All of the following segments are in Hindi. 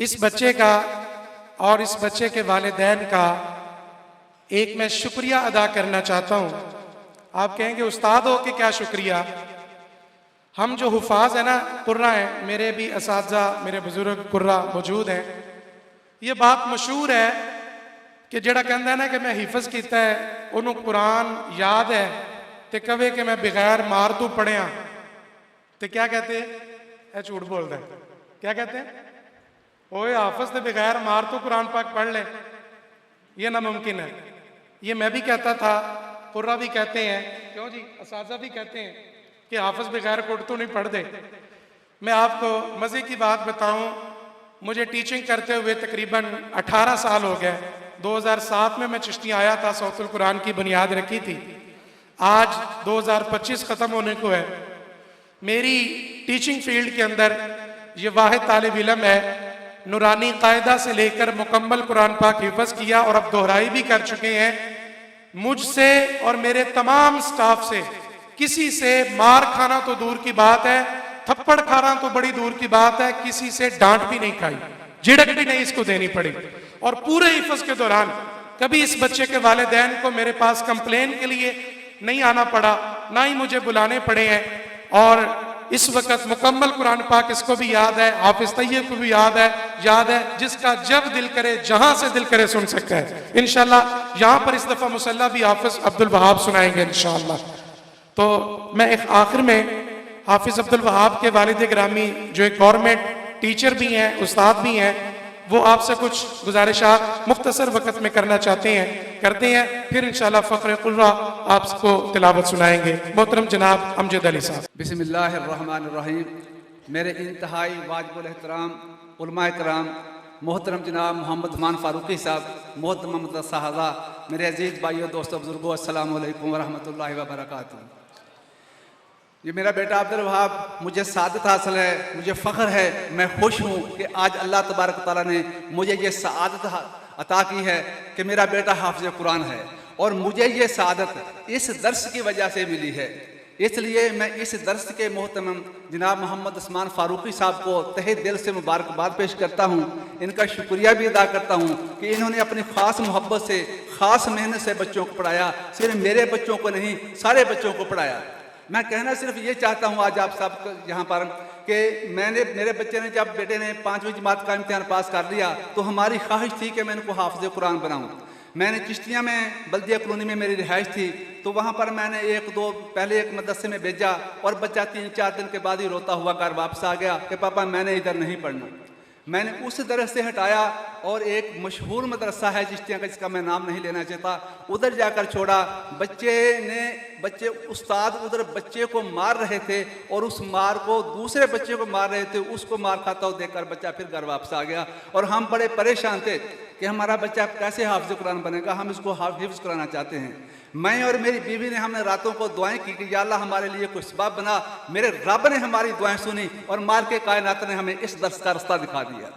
इस बच्चे का और इस बच्चे के वालिदैन का एक मैं शुक्रिया अदा करना चाहता हूं। आप कहेंगे उस्ताद हो कि क्या शुक्रिया। हम जो हुफाज है ना, कुर्रा हैं, मेरे भी असातिज़ा मेरे बुजुर्ग कुर्रा मौजूद हैं। ये बात मशहूर है कि जेड़ा कहता है ना कि मैं हिफज किया है, उन्होंने कुरान याद है तो कवे कि मैं बगैर मार तू पढ़िया, तो क्या कहते हैं, झूठ बोलता है। क्या कहते हैं, ओए हाफिज तो बगैर मार तू कुरान पाक पढ़ ले, ये नामुमकिन है। ये मैं भी कहता था, कुर्रा भी कहते हैं, क्यों जी, असातिज़ा भी कहते हैं कि हाफिज बगैर कुट तो नहीं पढ़ दे। मैं आपको मज़े की बात बताऊं, मुझे टीचिंग करते हुए तकरीबन 18 साल हो गए। 2007 में मैं चिश्ती आया था, सौतुल कुरान की बुनियाद रखी थी। आज 2025 ख़त्म होने को है। मेरी टीचिंग फील्ड के अंदर ये वाहिद तालिब इल्म है, नूरानी कायदा से लेकर मुकम्मल कुरान पाक हिफ्ज़ किया और अब दोहराई भी कर चुके हैं। मुझसे और मेरे तमाम स्टाफ से किसी से मार खाना तो दूर की बात है, थप्पड़ खाना तो बड़ी दूर की बात है, किसी से डांट भी नहीं खाई, झिड़क भी नहीं इसको देनी पड़ी। और पूरे हिफ्ज़ के दौरान कभी इस बच्चे के वालिदैन को मेरे पास कंप्लेन के लिए नहीं आना पड़ा, ना ही मुझे बुलाने पड़े हैं। और इस वक्त मुकम्मल कुरान पाक इसको भी याद है, हाफिज तैयब को भी याद है, जिसका जब दिल करे जहां से दिल करे सुन सकता है। इंशाल्लाह यहां पर इस दफा मुसल्ला भी हाफिज अब्दुल वहाब सुनाएंगे इंशाल्लाह। तो मैं एक आखिर में हाफिज अब्दुल वहाब के वालिद गिरामी जो एक गवर्नमेंट टीचर भी हैं, उस्ताद भी हैं, वो आपसे कुछ गुजारिशात मुख्तसर वक्त में करना करते हैं, फिर इंशाल्लाह फ़ख्र कुर्रा आपको तिलावत सुनाएंगे। मोहतरम जनाब अमजद अली साहब। बिस्मिल्लाहिर्रहमानिर्रहीम। मेरे इंतहाई वाजिबुल एहतराम उलमाए कराम मोहतरम जनाब मोहम्मद उस्मान फ़ारूकी साहब, मोहतरम मदरसा हज़ा, मेरे अजीज़ भाइयों दोस्तों बुजुर्गों, अस्सलामु अलैकुम वरहमतुल्लाहि वबरकातुहू। ये मेरा बेटा अब्दुल वहाब, मुझे सादत हासिल है, मुझे फ़ख्र है, मैं खुश हूँ कि आज अल्लाह तबारक तआला ने मुझे ये सादत अता की है कि मेरा बेटा हाफ़िज़ कुरान है। और मुझे ये सादत इस दर्स की वजह से मिली है, इसलिए मैं इस दर्स के मोहतरम जनाब मोहम्मद उस्मान फ़ारूकी साहब को तहे दिल से मुबारकबाद पेश करता हूँ। इनका शुक्रिया भी अदा करता हूँ कि इन्होंने अपनी ख़ास मोहब्बत से, ख़ास मेहनत से बच्चों को पढ़ाया। सिर्फ मेरे बच्चों को नहीं, सारे बच्चों को पढ़ाया। मैं कहना सिर्फ ये चाहता हूँ आज आप सब यहाँ पर कि मेरे बच्चे ने, जब बेटे ने 5वीं जमात का इम्तिहान पास कर लिया तो हमारी ख्वाहिश थी कि मैं इनको हाफ़िज़ कुरान बनाऊँ। मैंने चिश्तिया में बल्दिया कॉलोनी में मेरी रिहाइश थी, तो वहाँ पर मैंने पहले एक मदरसे में भेजा और बच्चा 3-4 दिन के बाद ही रोता हुआ घर वापस आ गया कि पापा मैंने इधर नहीं पढ़ना। मैंने उस दरस से हटाया और एक मशहूर मदरसा है चिश्तिया का, जिसका मैं नाम नहीं लेना चाहता, उधर जाकर छोड़ा। बच्चे उस्ताद उधर बच्चे को मार रहे थे और उस मार को दूसरे बच्चे को मार रहे थे, उसको मार खाता हुआ देखकर बच्चा फिर घर वापस आ गया। और हम बड़े परेशान थे कि हमारा बच्चा कैसे हाफ़िज़ कुरान बनेगा, हम इसको हिफ्ज़ कराना चाहते हैं। मैं और मेरी बीवी ने, हमने रातों को दुआएं की कि या अल्लाह हमारे लिए कोई सबब बना। मेरे रब ने हमारी दुआएं सुनी और मार के कायनात ने हमें इस दर्स का रास्ता दिखा दिया।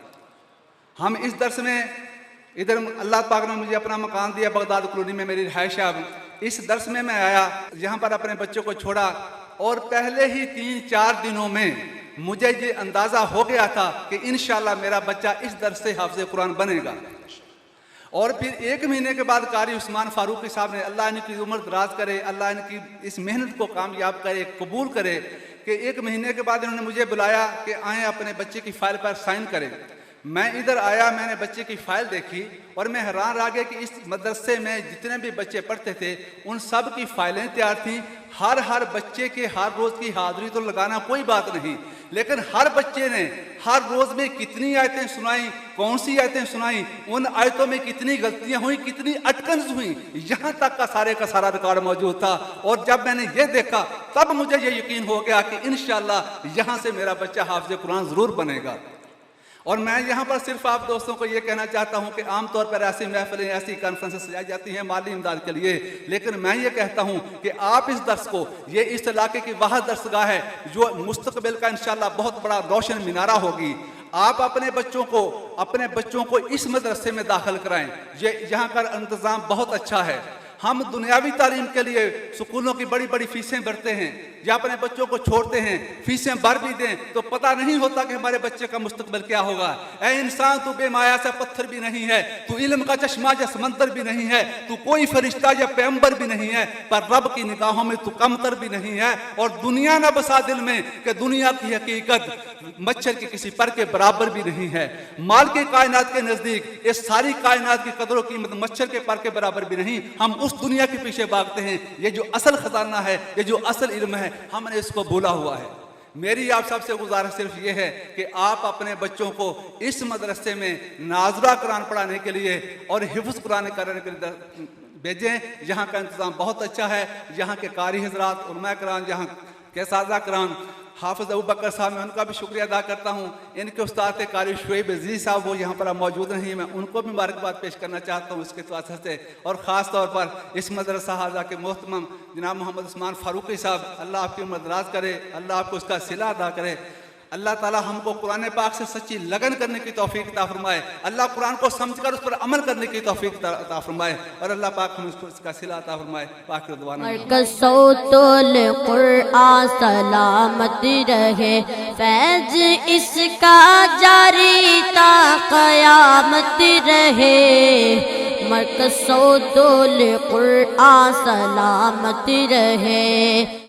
हम इस दर्स में, इधर अल्लाह पाक ने मुझे अपना मकान दिया, बगदाद कॉलोनी में मेरी रिहाइश है। इस दर्स में मैं आया, यहाँ पर अपने बच्चों को छोड़ा और पहले ही 3-4 दिनों में मुझे ये अंदाज़ा हो गया था कि इंशाअल्लाह मेरा बच्चा इस दर्स से हाफ़िज़ कुरान बनेगा। और फिर 1 महीने के बाद कारी उस्मान फ़ारूकी साहब ने, अल्लाह इनकी उम्र दराज करे, अल्लाह इनकी इस मेहनत को कामयाब करे, कबूल करे, कि 1 महीने के बाद इन्होंने मुझे बुलाया कि आएँ अपने बच्चे की फ़ाइल पर साइन करें। मैं इधर आया, मैंने बच्चे की फ़ाइल देखी और मैं हैरान रह गया कि इस मदरसे में जितने भी बच्चे पढ़ते थे उन सब की फ़ाइलें तैयार थीं। हर बच्चे के हर रोज़ की हाज़िरी तो लगाना कोई बात नहीं, लेकिन हर बच्चे ने हर रोज़ में कितनी आयतें सुनाई, कौन सी आयतें सुनाई, उन आयतों में कितनी गलतियां हुई, कितनी अटकन्स हुई, यहाँ तक का सारा रिकॉर्ड मौजूद था। और जब मैंने ये देखा तब मुझे ये यकीन हो गया कि इंशाअल्लाह यहाँ से मेरा बच्चा हाफ़िज़ कुरान ज़रूर बनेगा। और मैं यहाँ पर सिर्फ आप दोस्तों को ये कहना चाहता हूँ कि आमतौर पर ऐसी महफिलें, ऐसी कॉन्फ्रेंसेस सजाई जाती हैं माली इमदाद के लिए, लेकिन मैं ये कहता हूँ कि आप इस दर्स को, ये इस इलाके की वह दर्सगाह है जो मुस्तकबिल का इंशाअल्लाह बहुत बड़ा रोशन मीनारा होगी। आप अपने बच्चों को इस मदरसे में दाखिल कराएं। यहाँ का इंतज़ाम बहुत अच्छा है। हम दुनियावी तालीम के लिए स्कूलों की बड़ी बड़ी फीसें भरते हैं, या अपने बच्चों को छोड़ते हैं, फीसें भर भी दें तो पता नहीं होता कि हमारे बच्चे का मुस्तकबिल क्या होगा। ऐ इंसान, तू बेमाया सा पत्थर भी नहीं है, तू इल्म का चश्मा या समंदर भी नहीं है, तू कोई फरिश्ता या पैगंबर भी नहीं है, पर रब की निगाहों में तू कमतर भी नहीं है। और दुनिया न बसा दिल में कि दुनिया की हकीकत मच्छर के किसी पर के बराबर भी नहीं है। माल के कायनात के नजदीक इस सारी कायनात की कदर कीमत मच्छर के पर के बराबर भी नहीं। हम उस दुनिया के पीछे भागते हैं। ये जो असल खजाना है, ये जो असल इल्म है, हमने इसको भूला हुआ है। मेरी आप सबसे गुजारिश सिर्फ ये है कि आप अपने बच्चों को इस मदरसे में नाज़रा कुरान पढ़ाने के लिए और हिफ्ज़ कुरान करने के लिए भेजें। यहाँ का इंतज़ाम बहुत अच्छा है। यहाँ के कारी हज़रात, उलमा कराम, यहाँ के सादा कराम, हाफिज़ अबू बकर साहब, मैं उनका भी शुक्रिया अदा करता हूँ। इनके उस्ताद कारी शुएब अजीज़ साहब, वो यहाँ पर मौजूद नहीं, मैं उनको भी मुबारकबाद पेश करना चाहता हूँ इसके वास्ते से। और ख़ास तौर पर इस मदरसा हाजा के मोहतरम जनाब मोहम्मद उस्मान फ़ारूकी साहब, अल्लाह आपकी उम्र दराज करे, अल्लाह आपको उसका सिला अदा करे। अल्लाह ताला हमको कुरान पाक से सच्ची लगन करने की तौफीक अता फरमाए। अल्लाह कुरान को समझकर उस पर अमल करने की तौफीक अता फरमाए और अल्लाह पाक हमें उसका सिला अता फरमाए। पाक रज़वाना मरकज़ोतुल कुरआन सलामत रहे, फैज इसका जारी ता क़यामत रहे। मरकज़ोतुल कुरआन सलामत रहे।